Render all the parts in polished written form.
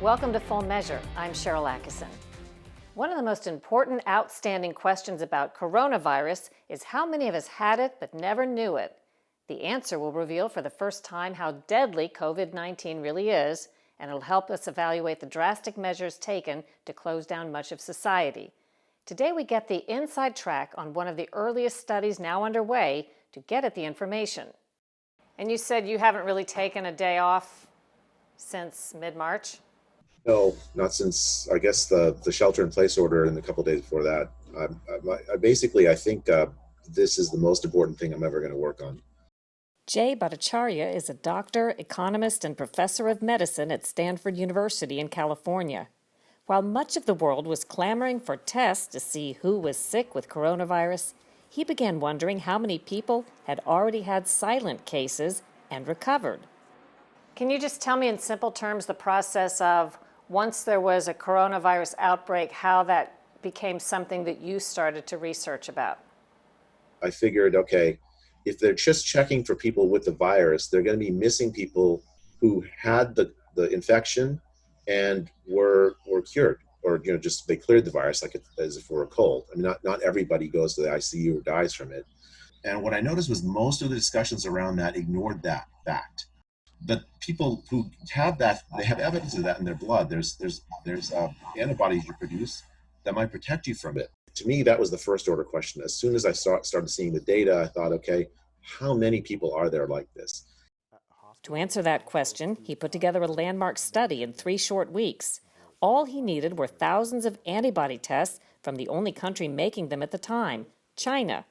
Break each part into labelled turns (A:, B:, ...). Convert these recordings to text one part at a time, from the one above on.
A: Welcome to Full Measure. I'm Sharyl Attkisson. One of the most important outstanding questions about coronavirus is how many of us had it but never knew it. The answer will reveal for the first time how deadly COVID-19 really is, and it'll help us evaluate the drastic measures taken to close down much of society. Today we get the inside track on one of the earliest studies now underway to get at the information. And you said you haven't really taken a day off since mid-March?
B: No, not since, I guess, the shelter-in-place order and a couple of days before that. I think this is the most important thing I'm ever going to work on.
A: Jay Bhattacharya is a doctor, economist, and professor of medicine at Stanford University in California. While much of the world was clamoring for tests to see who was sick with coronavirus, he began wondering how many people had already had silent cases and recovered. Can you just tell me in simple terms the process of once there was a coronavirus outbreak, how that became something that you started to research about?
B: I figured, okay, if they're just checking for people with the virus, they're going to be missing people who had the infection and were cured, or just they cleared the virus as if it were a cold. I mean, not everybody goes to the ICU or dies from it. And what I noticed was most of the discussions around that ignored that fact. But people who have that, they have evidence of that in their blood. There's antibodies you produce that might protect you from it. To me, that was the first order question. As soon as I started seeing the data, I thought, okay, how many people are there like this?
A: To answer that question, he put together a landmark study in 3 short weeks. All he needed were thousands of antibody tests from the only country making them at the time, China.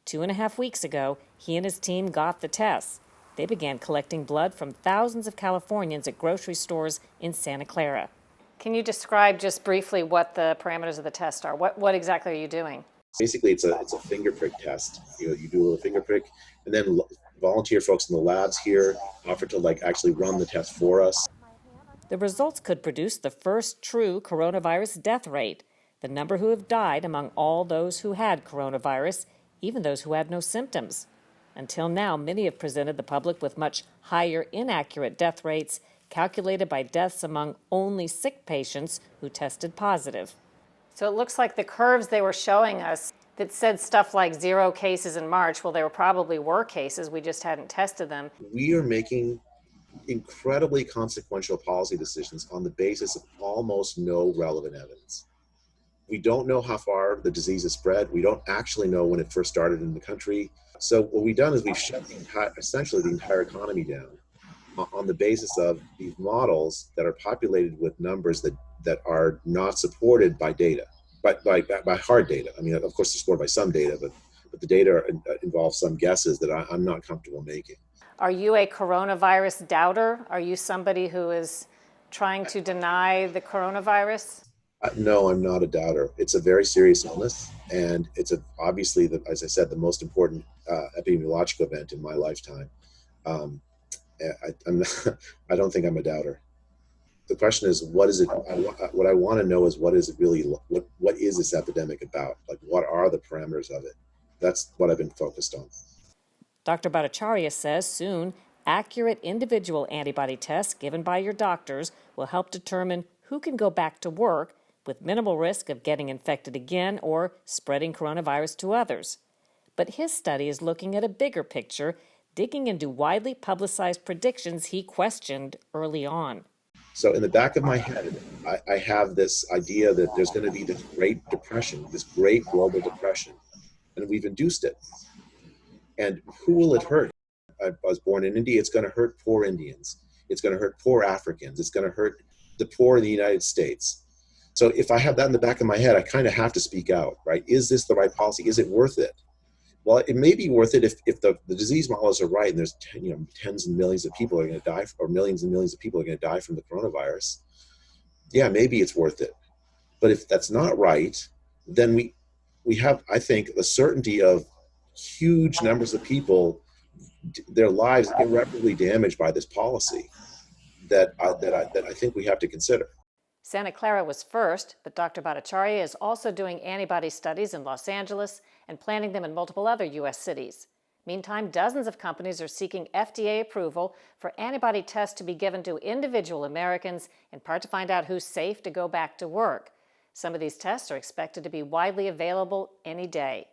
A: 2.5 weeks ago, he and his team got the tests. They began collecting blood from thousands of Californians at grocery stores in Santa Clara. Can you describe just briefly what the parameters of the test are? What exactly are you doing?
B: Basically, it's a finger prick test. You do a little finger prick, and then volunteer folks in the labs here offer to actually run the test for us.
A: The results could produce the first true coronavirus death rate, the number who have died among all those who had coronavirus, even those who had no symptoms. Until now, many have presented the public with much higher inaccurate death rates calculated by deaths among only sick patients who tested positive. So it looks like the curves they were showing us that said stuff like 0 cases in March, well, there probably were cases, we just hadn't tested them.
B: We are making incredibly consequential policy decisions on the basis of almost no relevant evidence. We don't know how far the disease has spread. We don't actually know when it first started in the country. So what we've done is we've shut essentially the entire economy down on the basis of these models that are populated with numbers that are not supported by data, by hard data. I mean, of course, they're supported by some data, but the data involves some guesses that I'm not comfortable making.
A: Are you a coronavirus doubter? Are you somebody who is trying to deny the coronavirus?
B: No, I'm not a doubter. It's a very serious illness, and it's obviously, as I said, the most important epidemiological event in my lifetime. I don't think I'm a doubter. The question is, what is it? What I want to know is, what is it really? What is this epidemic about? What are the parameters of it? That's what I've been focused on.
A: Dr. Bhattacharya says soon, accurate individual antibody tests given by your doctors will help determine who can go back to work with minimal risk of getting infected again or spreading coronavirus to others. But his study is looking at a bigger picture, digging into widely publicized predictions he questioned early on.
B: So in the back of my head, I have this idea that there's going to be this Great Depression, this great global depression, and we've induced it. And who will it hurt? I was born in India. It's going to hurt poor Indians. It's going to hurt poor Africans. It's going to hurt the poor in the United States. So if I have that in the back of my head, I kind of have to speak out, right? Is this the right policy? Is it worth it? Well, it may be worth it if the disease models are right and there's tens and millions of people are going to die, or millions and millions of people are going to die from the coronavirus. Yeah, maybe it's worth it. But if that's not right, then we have, I think, the certainty of huge numbers of people, their lives irreparably damaged by this policy that I think we have to consider.
A: Santa Clara was first, but Dr. Bhattacharya is also doing antibody studies in Los Angeles and planning them in multiple other U.S. cities. Meantime, dozens of companies are seeking FDA approval for antibody tests to be given to individual Americans, in part to find out who's safe to go back to work. Some of these tests are expected to be widely available any day.